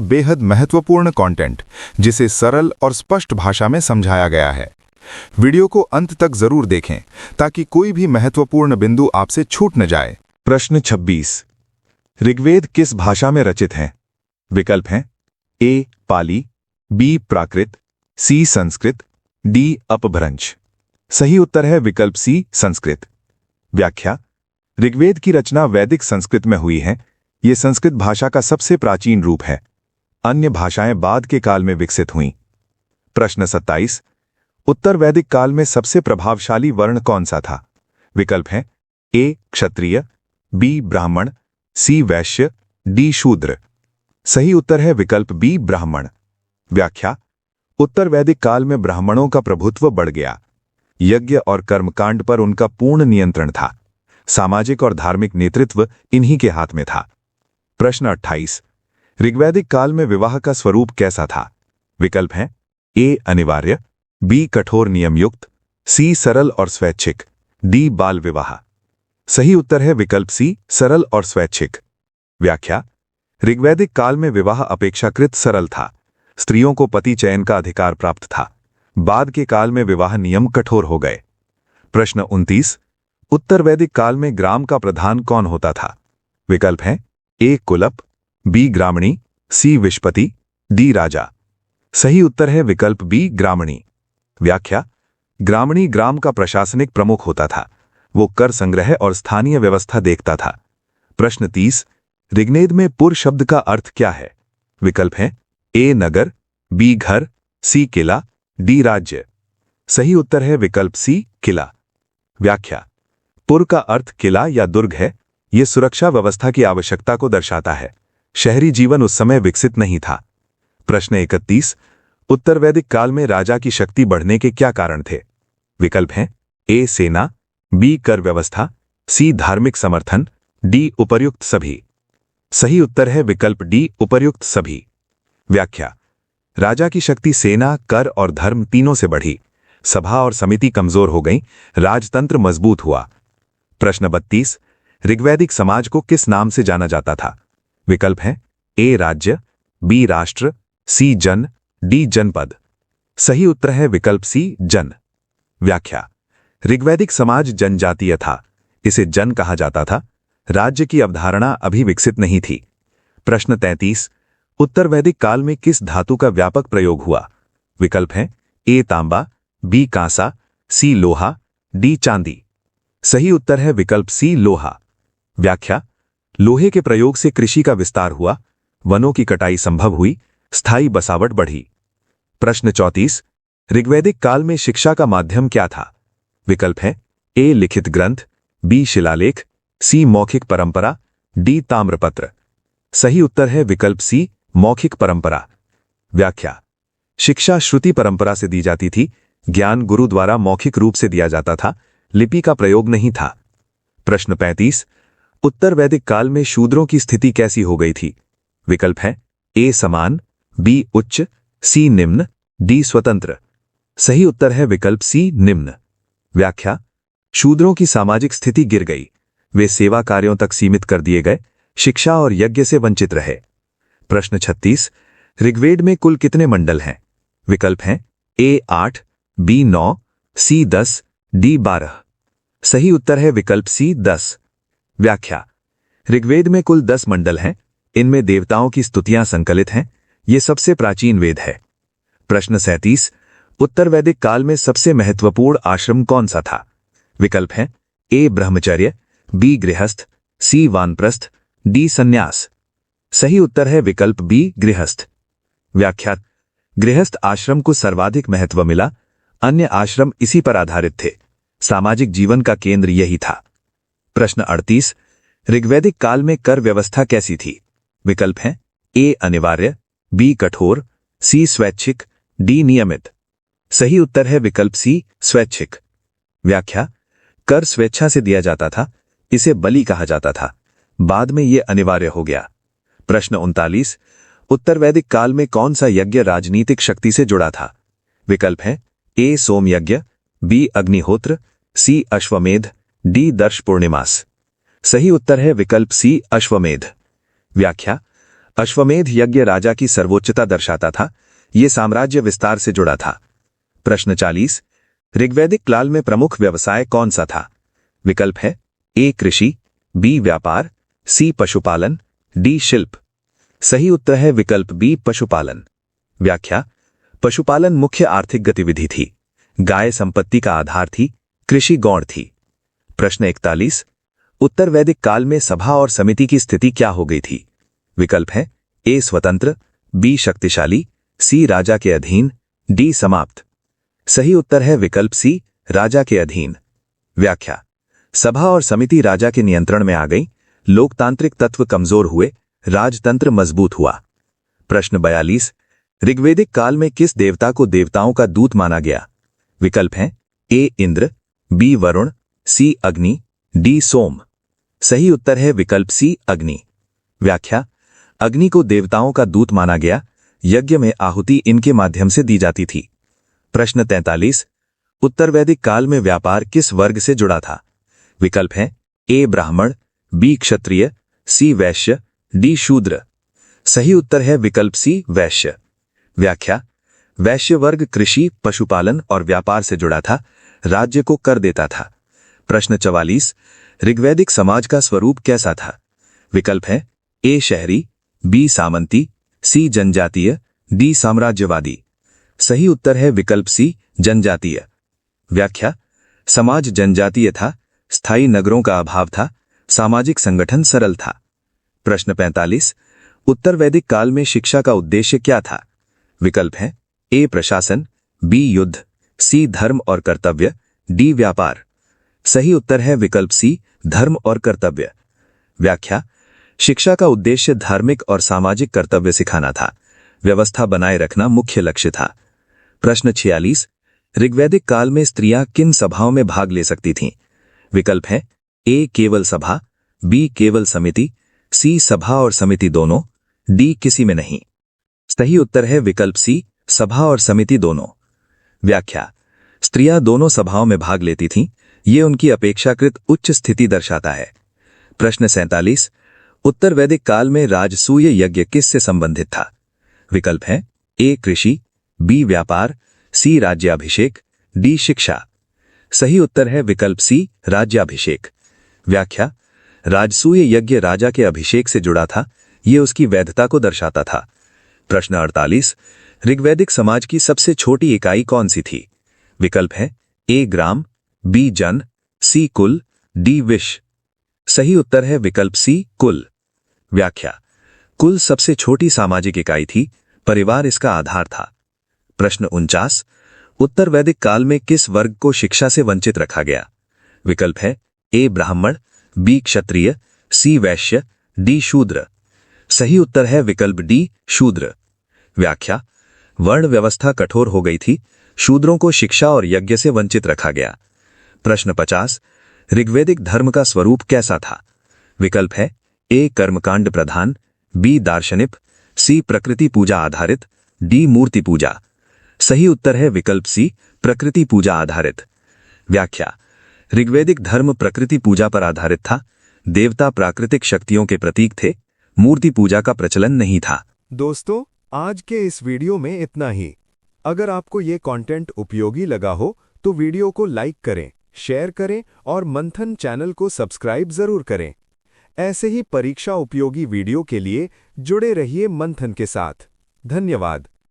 बेहद महत्वपूर्ण कंटेंट, जिसे सरल और स्पष्ट भाषा में समझाया गया है। वीडियो को अंत तक जरूर देखें ताकि कोई भी महत्वपूर्ण बिंदु आपसे छूट न जाए। प्रश्न 26। ऋग्वेद किस भाषा में रचित है? विकल्प हैं ए पाली, बी प्राकृत, सी संस्कृत, डी अपभ्रंश। सही उत्तर है विकल्प सी संस्कृत। व्याख्या: ऋग्वेद की रचना वैदिक संस्कृत में हुई है। ये संस्कृत भाषा का सबसे प्राचीन रूप है। अन्य भाषाएं बाद के काल में विकसित हुईं। प्रश्न 27। उत्तर वैदिक काल में सबसे प्रभावशाली वर्ण कौन सा था? विकल्प हैं ए क्षत्रिय, बी ब्राह्मण, सी वैश्य, डी शूद्र। सही उत्तर है विकल्प बी ब्राह्मण। व्याख्या: उत्तर वैदिक काल में ब्राह्मणों का प्रभुत्व बढ़ गया। यज्ञ और कर्मकांड पर उनका पूर्ण नियंत्रण था। सामाजिक और धार्मिक नेतृत्व इन्हीं के हाथ में था। प्रश्न 28। ऋग्वैदिक काल में विवाह का स्वरूप कैसा था? विकल्प हैं ए अनिवार्य, बी कठोर नियमयुक्त, सी सरल और स्वैच्छिक, डी बाल विवाह। सही उत्तर है विकल्प सी सरल और स्वैच्छिक। व्याख्या: ऋग्वैदिक काल में विवाह अपेक्षाकृत सरल था। स्त्रियों को पति चयन का अधिकार प्राप्त था। बाद के काल में विवाह नियम कठोर हो गए। प्रश्न 29। उत्तर वैदिक काल में ग्राम का प्रधान कौन होता था? विकल्प हैं ए कुलप, बी ग्रामणी, सी विष्पति, डी राजा। सही उत्तर है विकल्प बी ग्रामणी। व्याख्या: ग्रामणी ग्राम का प्रशासनिक प्रमुख होता था। वो कर संग्रह और स्थानीय व्यवस्था देखता था। प्रश्न 30। ऋग्वेद में पुर शब्द का अर्थ क्या है? विकल्प हैं ए नगर, बी घर, सी किला, डी राज्य। सही उत्तर है विकल्प सी किला। व्याख्या: पुर का अर्थ किला या दुर्ग है। यह सुरक्षा व्यवस्था की आवश्यकता को दर्शाता है। शहरी जीवन उस समय विकसित नहीं था। प्रश्न 31। उत्तर वैदिक काल में राजा की शक्ति बढ़ने के क्या कारण थे? विकल्प हैं ए सेना, बी कर व्यवस्था, सी धार्मिक समर्थन, डी उपर्युक्त सभी। सही उत्तर है विकल्प डी उपर्युक्त सभी। व्याख्या: राजा की शक्ति सेना, कर और धर्म तीनों से बढ़ी। सभा और समिति कमजोर हो गईं, राजतंत्र मजबूत हुआ। प्रश्न 32। ऋग्वैदिक समाज को किस नाम से जाना जाता था? विकल्प हैं ए राज्य, बी राष्ट्र, सी जन, डी जनपद। सही उत्तर है विकल्प सी जन। व्याख्या: ऋग्वैदिक समाज जनजातीय था। इसे जन कहा जाता था। राज्य की अवधारणा अभी विकसित नहीं थी। प्रश्न 33। उत्तर वैदिक काल में किस धातु का व्यापक प्रयोग हुआ? विकल्प हैं ए तांबा, बी कांसा, सी लोहा, डी चांदी। सही उत्तर है विकल्प सी लोहा। व्याख्या: लोहे के प्रयोग से कृषि का विस्तार हुआ, वनों की कटाई संभव हुई, स्थायी बसावट बढ़ी। प्रश्न 34। ऋग्वैदिक काल में शिक्षा का माध्यम क्या था? विकल्प हैं ए लिखित ग्रंथ, बी शिलालेख, सी मौखिक परंपरा, डी ताम्रपत्र। सही उत्तर है विकल्प सी मौखिक परंपरा। व्याख्या: शिक्षा श्रुति परंपरा से दी जाती थी। ज्ञान गुरु द्वारा मौखिक रूप से दिया जाता था। लिपि का प्रयोग नहीं था। प्रश्न 35। उत्तर वैदिक काल में शूद्रों की स्थिति कैसी हो गई थी? विकल्प हैं ए समान, बी उच्च, सी निम्न, डी स्वतंत्र। सही उत्तर है विकल्प सी निम्न। व्याख्या: शूद्रों की सामाजिक स्थिति गिर गई। वे सेवा कार्यों तक सीमित कर दिए गए, शिक्षा और यज्ञ से वंचित रहे। प्रश्न 36। ऋग्वेद में कुल कितने मंडल हैं? विकल्प हैं ए 8, बी 9, सी 10, डी 12। सही उत्तर है विकल्प सी 10। व्याख्या: ऋग्वेद में कुल 10 मंडल हैं। इनमें देवताओं की स्तुतियां संकलित हैं। यह सबसे प्राचीन वेद है। प्रश्न 37। उत्तर वैदिक काल में सबसे महत्वपूर्ण आश्रम कौन सा था? विकल्प हैं ए ब्रह्मचर्य, बी गृहस्थ, सी वानप्रस्थ, डी संन्यास। सही उत्तर है विकल्प बी गृहस्थ। व्याख्या: गृहस्थ आश्रम को सर्वाधिक महत्व मिला। अन्य आश्रम इसी पर आधारित थे। सामाजिक जीवन का केंद्र यही था। प्रश्न 38। ऋग्वैदिक काल में कर व्यवस्था कैसी थी? विकल्प हैं ए अनिवार्य, बी कठोर, सी स्वैच्छिक, डी नियमित। सही उत्तर है विकल्प सी स्वैच्छिक। व्याख्या: कर स्वेच्छा से दिया जाता था। इसे बलि कहा जाता था। बाद में यह अनिवार्य हो गया। प्रश्न 39। उत्तर वैदिक काल में कौन सा यज्ञ राजनीतिक शक्ति से जुड़ा था? विकल्प हैं ए सोम यज्ञ, बी अग्निहोत्र, सी अश्वमेध, डी दर्श पूर्णिमास। सही उत्तर है विकल्प सी अश्वमेध। व्याख्या: अश्वमेध यज्ञ राजा की सर्वोच्चता दर्शाता था। ये साम्राज्य विस्तार से जुड़ा था। प्रश्न 40। ऋग्वैदिक काल में प्रमुख व्यवसाय कौन सा था? विकल्प है ए कृषि, बी व्यापार, सी पशुपालन, डी शिल्प। सही उत्तर है विकल्प बी पशुपालन। व्याख्या: पशुपालन मुख्य आर्थिक गतिविधि थी। गाय संपत्ति का आधार थी, कृषि गौण थी। प्रश्न 41। उत्तर वैदिक काल में सभा और समिति की स्थिति क्या हो गई थी? विकल्प है ए स्वतंत्र, बी शक्तिशाली, सी राजा के अधीन, डी समाप्त। सही उत्तर है विकल्प सी राजा के अधीन। व्याख्या: सभा और समिति राजा के नियंत्रण में आ गई, लोकतांत्रिक तत्व कमजोर हुए, राजतंत्र मजबूत हुआ। प्रश्न 42। ऋग्वैदिक काल में किस देवता को देवताओं का दूत माना गया? विकल्प हैं ए इंद्र, बी वरुण, सी अग्नि, डी सोम। सही उत्तर है विकल्प सी अग्नि। व्याख्या: अग्नि को देवताओं का दूत माना गया, यज्ञ में आहुति इनके माध्यम से दी जाती थी। प्रश्न 43। उत्तर वैदिक काल में व्यापार किस वर्ग से जुड़ा था? विकल्प हैं ए ब्राह्मण, बी क्षत्रिय, सी वैश्य, डी शूद्र। सही उत्तर है विकल्प सी वैश्य। व्याख्या: वैश्य वर्ग कृषि, पशुपालन और व्यापार से जुड़ा था, राज्य को कर देता था। प्रश्न 44। ऋग्वैदिक समाज का स्वरूप कैसा था? विकल्प है ए शहरी, बी सामंती, सी जनजातीय, डी साम्राज्यवादी। सही उत्तर है विकल्प सी जनजातीय। व्याख्या: समाज जनजातीय था, स्थायी नगरों का अभाव था, सामाजिक संगठन सरल था। प्रश्न 45। उत्तर वैदिक काल में शिक्षा का उद्देश्य क्या था? विकल्प हैं ए प्रशासन, बी युद्ध, सी धर्म और कर्तव्य, डी व्यापार। सही उत्तर है विकल्प सी धर्म और कर्तव्य। व्याख्या: शिक्षा का उद्देश्य धार्मिक और सामाजिक कर्तव्य सिखाना था, व्यवस्था बनाए रखना मुख्य लक्ष्य था। प्रश्न 46। ऋग्वैदिक काल में स्त्रियां किन सभाओं में भाग ले सकती थीं? विकल्प हैं ए केवल सभा, बी केवल समिति, सी सभा और समिति दोनों, डी किसी में नहीं। सही उत्तर है विकल्प सी सभा और समिति दोनों। व्याख्या: स्त्रियां दोनों सभाओं में भाग लेती थीं, ये उनकी अपेक्षाकृत उच्च स्थिति दर्शाता है। प्रश्न 47। उत्तर वैदिक काल में राजसूय यज्ञ किससे संबंधित था? विकल्प हैं ए कृषि, बी व्यापार, सी राज्याभिषेक, डी शिक्षा। सही उत्तर है विकल्प सी राज्याभिषेक। व्याख्या: राजसूय यज्ञ राजा के अभिषेक से जुड़ा था, ये उसकी वैधता को दर्शाता था। प्रश्न 48। ऋग्वैदिक समाज की सबसे छोटी इकाई कौन सी थी? विकल्प है ए ग्राम, बी जन, सी कुल, डी विश। सही उत्तर है विकल्प सी कुल। व्याख्या: कुल सबसे छोटी सामाजिक इकाई थी, परिवार इसका आधार था। प्रश्न 49। उत्तर वैदिक काल में किस वर्ग को शिक्षा से वंचित रखा गया? विकल्प है ए ब्राह्मण, बी क्षत्रिय, सी वैश्य, डी शूद्र। सही उत्तर है विकल्प डी शूद्र। व्याख्या: वर्ण व्यवस्था कठोर हो गई थी, शूद्रों को शिक्षा और यज्ञ से वंचित रखा गया। प्रश्न 50। ऋग्वैदिक धर्म का स्वरूप कैसा था? विकल्प है ए कर्मकांड प्रधान, बी दार्शनिक, सी प्रकृति पूजा आधारित, डी मूर्ति पूजा। सही उत्तर है विकल्प सी प्रकृति पूजा आधारित। व्याख्या: ऋग्वैदिक धर्म प्रकृति पूजा पर आधारित था, देवता प्राकृतिक शक्तियों के प्रतीक थे, मूर्ति पूजा का प्रचलन नहीं था। दोस्तों, आज के इस वीडियो में इतना ही। अगर आपको ये कंटेंट उपयोगी लगा हो तो वीडियो को लाइक करें, शेयर करें और मंथन चैनल को सब्सक्राइब जरूर करें। ऐसे ही परीक्षा उपयोगी वीडियो के लिए जुड़े रहिए मंथन के साथ। धन्यवाद।